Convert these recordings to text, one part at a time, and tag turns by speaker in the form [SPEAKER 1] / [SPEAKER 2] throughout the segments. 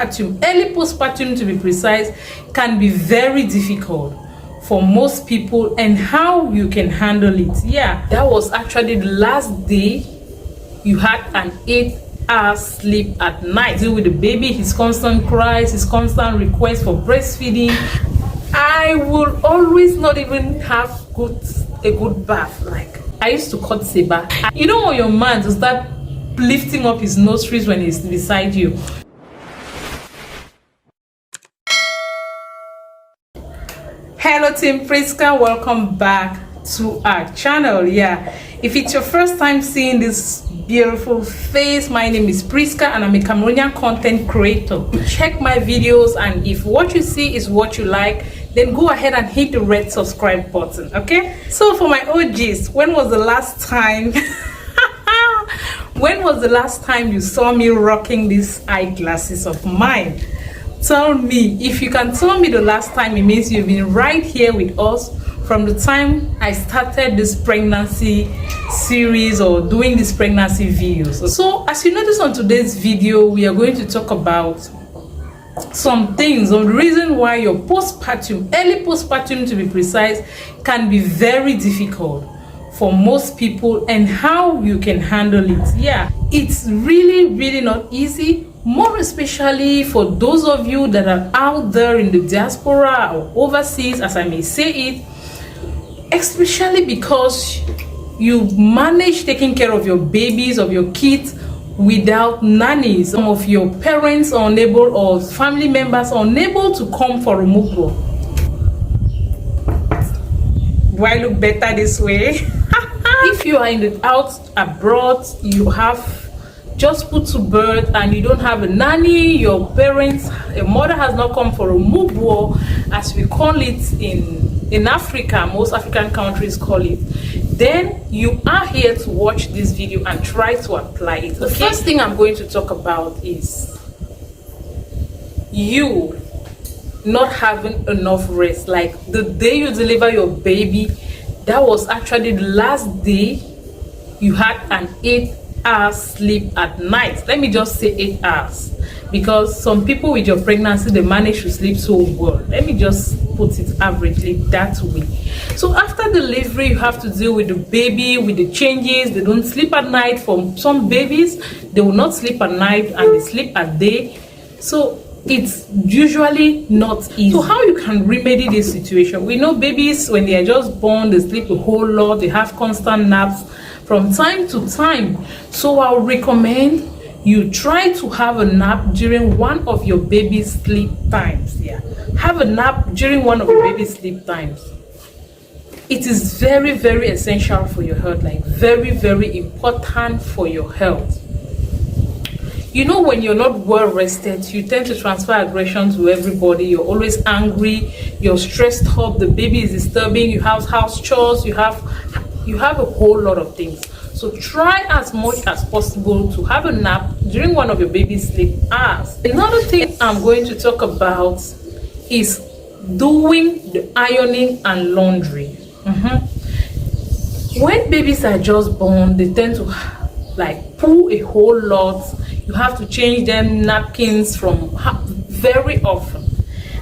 [SPEAKER 1] Early postpartum, to be precise, can be very difficult for most people, and how you can handle it. Yeah, that was actually the last day you had an 8-hour sleep at night. Deal with the baby, his constant cries, his constant request for breastfeeding. I would always not even have a good bath. Like, I used to cut Seba. You don't want your man to start lifting up his nostrils when he's beside you. Hello Team Priska, welcome back to our channel. Yeah, if it's your first time seeing this beautiful face, my name is Priska and I'm a Cameroonian content creator. Check my videos, and if what you see is what you like, then go ahead and hit the red subscribe button. Okay, so for my OGs, when was the last time when was the last time you saw me rocking these eyeglasses of mine? Tell me. If you can tell me the last time, it means you've been right here with us from the time I started this pregnancy series or doing these pregnancy videos. So as you notice on today's video, we are going to talk about some things on the reason why your postpartum, early postpartum to be precise, can be very difficult for most people, and how you can handle it. Yeah, it's really not easy, more especially for those of you that are out there in the diaspora or overseas, as I may say it, especially because you manage taking care of your babies, of your kids, without nannies. Some of your parents are unable, or family members are unable to come for a mukro. Do I look better this way? If you are in the out abroad, you have just put to birth and you don't have a nanny, your parents, a mother has not come for a mugwo, as we call it in Africa, most African countries call it, then you are here to watch this video and try to apply it. The first thing I'm going to talk about is you not having enough rest. Like the day you deliver your baby, that was actually the last day you had an 8-hour sleep at night. Let me just say 8 hours, because some people with your pregnancy, they manage to sleep so well. Let me just put it averagely that way. So after delivery, you have to deal with the baby, with the changes. They don't sleep at night. For some babies, they will not sleep at night and they sleep at day. So it's usually not easy. So how you can remedy this situation? We know babies, when they are just born, they sleep a whole lot, they have constant naps from time to time. So I'll recommend you try to have a nap during one of your baby's sleep times. Yeah, have a nap during one of your baby's sleep times. It is very essential for your health, like very important for your health. You know, when you're not well rested, you tend to transfer aggression to everybody. You're always angry, you're stressed up, the baby is disturbing, you have house chores, you have a whole lot of things. So try as much as possible to have a nap during one of your baby's sleep hours. Another thing I'm going to talk about is doing the ironing and laundry. When babies are just born, they tend to like pull a whole lot. You have to change them napkins from very often,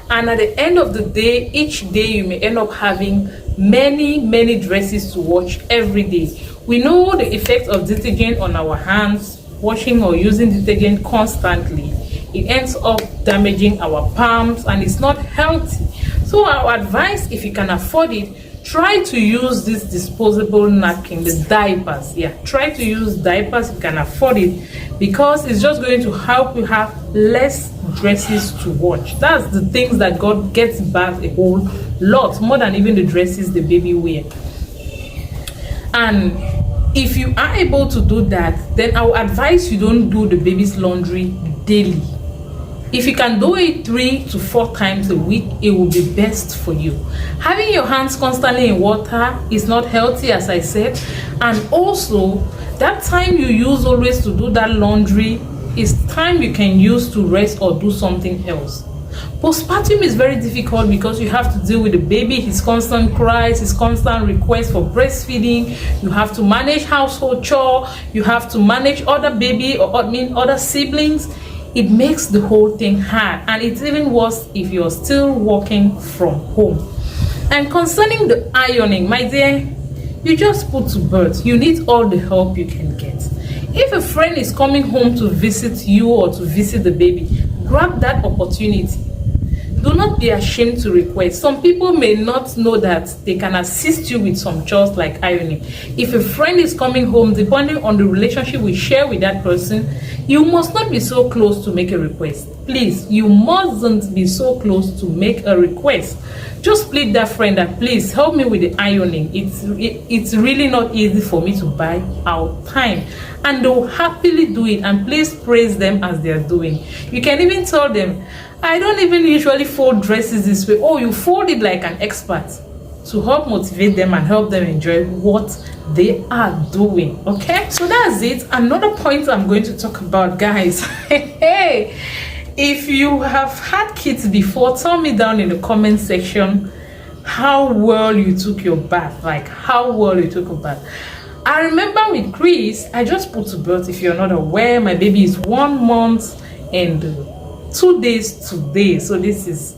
[SPEAKER 1] and at the end of the day, each day you may end up having many dresses to wash every day. We know the effect of detergent on our hands. Washing or using detergent constantly, it ends up damaging our palms and it's not healthy. So our advice, if you can afford it, try to use this disposable napkin, the diapers. Yeah, try to use diapers if you can afford it, because it's just going to help you have less dresses to wash. That's the things that God gets back a whole lot, more than even the dresses the baby wear. And if you are able to do that, then I would advise you don't do the baby's laundry daily. If you can do it 3 to 4 times a week, it will be best for you. Having your hands constantly in water is not healthy, as I said, and also that time you use always to do that laundry is time you can use to rest or do something else. Postpartum is very difficult because you have to deal with the baby, his constant cries, his constant requests for breastfeeding. You have to manage household chore, you have to manage other baby, or other siblings. it makes the whole thing hard, and it's even worse if you're still working from home. And concerning the ironing, my dear, you just put to bed. You need all the help you can get. If a friend is coming home to visit you or to visit the baby, grab that opportunity. Do not be ashamed to request. Some people may not know that they can assist you with some chores like ironing. If a friend is coming home, depending on the relationship we share with that person, you must not be so close to make a request. Please, you mustn't be so close to make a request. Just plead that friend that, please help me with the ironing. It's really not easy for me to buy out time, and they'll happily do it. And please praise them as they are doing. You can even tell them, I don't even usually fold dresses this way. Oh, you fold it like an expert, to help motivate them and help them enjoy what they are doing. Okay, so that's it. Another point I'm going to talk about, guys. Hey, if you have had kids before, tell me down in the comment section how well you took your bath. Like, how well you took a bath. I remember with Chris, I just put to birth. If you're not aware, my baby is 1 month and 2 days today. So this is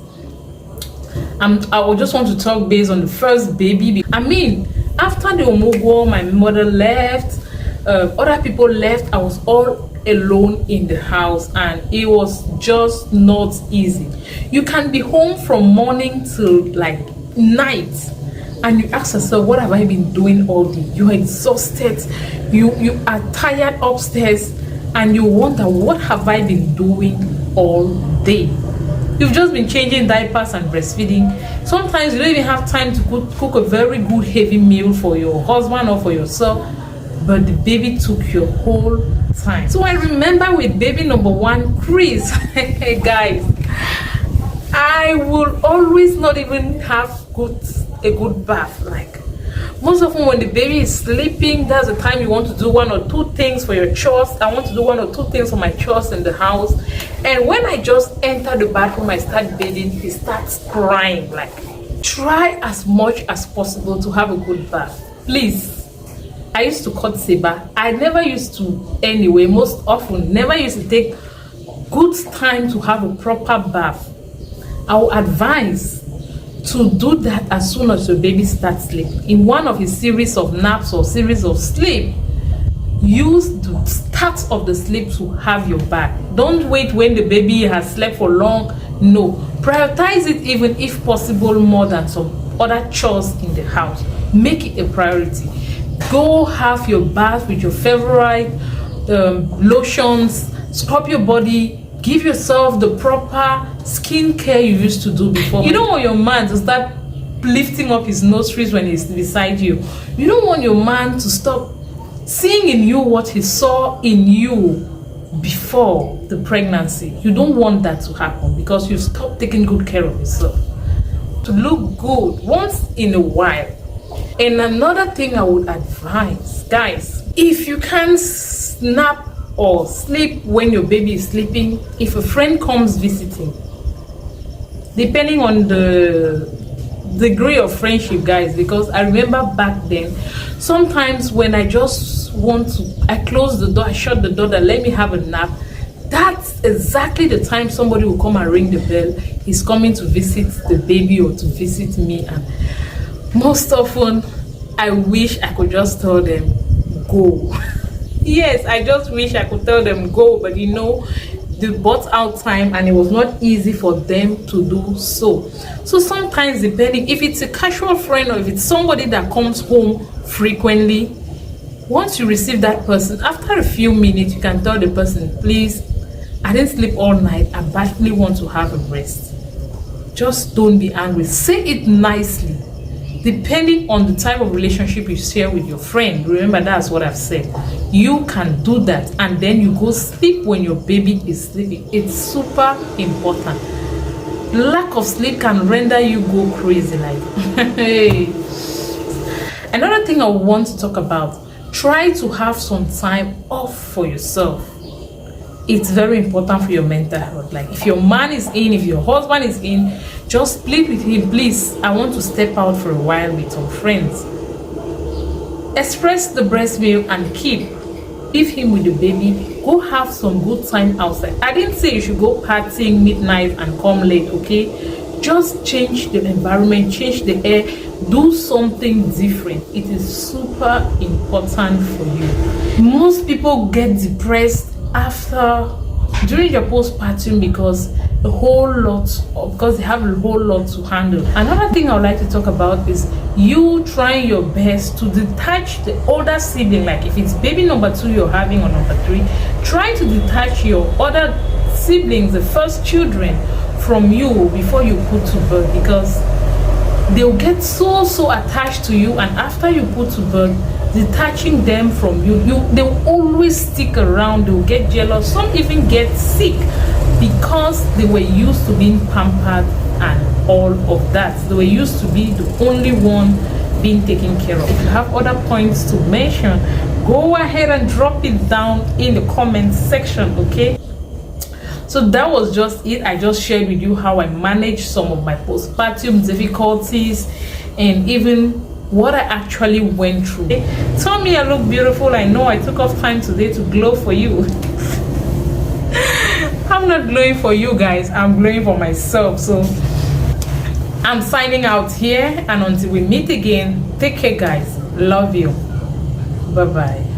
[SPEAKER 1] I would just want to talk based on the first baby. I mean, after the Omogo, my mother left, other people left. I was all alone in the house, and it was just not easy. You can be home from morning till like night, and you ask yourself, what have I been doing all day? You're exhausted, you are tired upstairs, and you wonder, what have I been doing all day? You've just been changing diapers and breastfeeding. Sometimes you don't even have time to cook a very good heavy meal for your husband or for yourself, but the baby took your whole time. So I remember with baby number 1, Chris, hey guys, I will always not even have a good bath. Like, most often when the baby is sleeping, that's the time you want to do 1 or 2 things for your chores. I want to do 1 or 2 things for my chores in the house. And when I just enter the bathroom, I start bathing, he starts crying. Like, try as much as possible to have a good bath. Please. I used to cut saber. I never used to, anyway, most often, never used to take good time to have a proper bath. I would advise to do that as soon as your baby starts sleeping. In one of his series of naps or series of sleep, use the start of the sleep to have your bath. Don't wait when the baby has slept for long. No, prioritize it, even if possible, more than some other chores in the house. Make it a priority. Go have your bath with your favorite lotions, scrub your body, give yourself the proper skincare you used to do before. You don't want your man to start lifting up his nostrils when he's beside you. You don't want your man to stop seeing in you what he saw in you before the pregnancy. You don't want that to happen, because you've stopped taking good care of yourself. To look good once in a while. And another thing I would advise, guys, if you can't nap or sleep when your baby is sleeping, if a friend comes visiting, depending on the degree of friendship, guys, because I remember back then, sometimes when I just want to, I close the door, I shut the door, that let me have a nap. That's exactly the time somebody will come and ring the bell. He's coming to visit the baby or to visit me. And most often, I wish I could just tell them, go. Yes, I just wish I could tell them, go. But you know, they bought out time, and it was not easy for them to do so. So sometimes, depending, if it's a casual friend or if it's somebody that comes home frequently, once you receive that person, after a few minutes, you can tell the person, please, I didn't sleep all night. I badly want to have a rest. Just don't be angry. Say it nicely. Depending on the type of relationship you share with your friend, remember, that's what I've said. You can do that, and then you go sleep when your baby is sleeping. It's super important. Lack of sleep can render you go crazy. Like, hey. Another thing I want to talk about, try to have some time off for yourself. It's very important for your mental health. Like, if your man is in, if your husband is in, just plead with him, please, I want to step out for a while with some friends. Express the breast milk and keep. leave him with the baby, go have some good time outside. I didn't say you should go partying midnight and come late, okay? Just change the environment, change the air, do something different. It is super important for you. Most people get depressed during your postpartum because they have a whole lot to handle. Another thing I would like to talk about is you trying your best to detach the older sibling. Like if it's baby number 2 you're having or number 3, try to detach your other siblings, the first children, from you before you put to birth, because they'll get so attached to you, and after you put to birth, detaching them from you, they'll always stick around. They'll get jealous, some even get sick because they were used to being pampered and all of that. They were used to be the only one being taken care of. If you have other points to mention, go ahead and drop it down in the comment section, okay? So that was just it. I just shared with you how I managed some of my postpartum difficulties and even what I actually went through. Tell me I look beautiful. I know I took off time today to glow for you. I'm not glowing for you guys, I'm glowing for myself. So I'm signing out here, and until we meet again, take care guys. Love you. Bye bye.